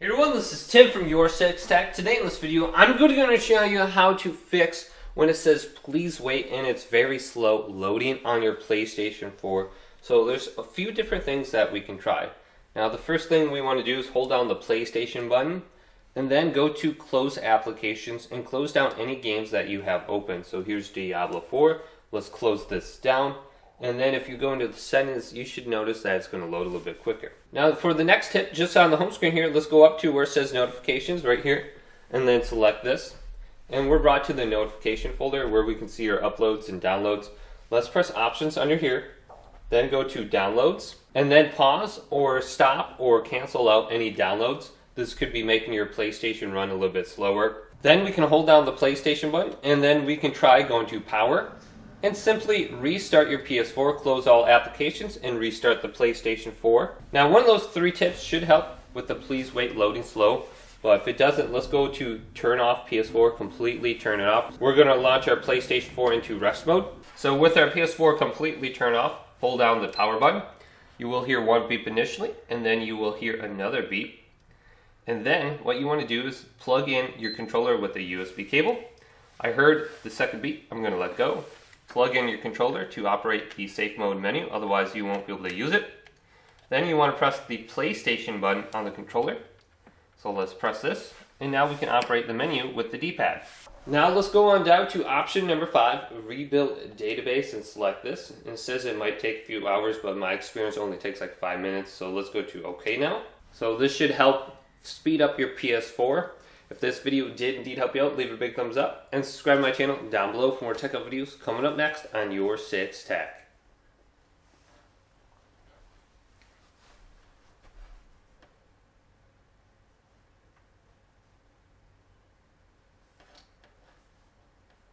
Hey everyone, this is Tim from YourSixTech. Today in this video, I'm going to show you how to fix when it says please wait and it's very slow loading on your PlayStation 4. So there's a few different things that we can try. Now the first thing we want to do is hold down the PlayStation button and then go to close applications and close down any games that you have open. So here's Diablo 4. Let's close this down. And then if you go into the settings, you should notice that it's going to load a little bit quicker. Now for the next tip, just on the home screen here, let's go up to where it says notifications right here, and then select this. And we're brought to the notification folder where we can see our uploads and downloads. Let's press options under here, then go to downloads, and then pause or stop or cancel out any downloads. This could be making your PlayStation run a little bit slower. Then we can hold down the PlayStation button, and then we can try going to power, and simply restart your PS4, close all applications, and restart the PlayStation 4. Now one of those three tips should help with the please wait loading slow, but if it doesn't, let's go to turn off PS4, completely turn it off. We're going to launch our PlayStation 4 into rest mode. So with our PS4 completely turned off, hold down the power button. You will hear one beep initially, and then you will hear another beep. And then what you want to do is plug in your controller with a USB cable. I heard the second beep, I'm going to let go. Plug in your controller to operate the safe mode menu, otherwise you won't be able to use it. Then you want to press the PlayStation button on the controller. So let's press this, and now we can operate the menu with the D-pad. Now let's go on down to option number 5, rebuild database, and select this. It says it might take a few hours, but my experience only takes like 5 minutes, so let's go to OK now. So this should help speed up your PS4. If this video did indeed help you out, leave a big thumbs up and subscribe to my channel down below for more tech videos coming up next on YourSixTech.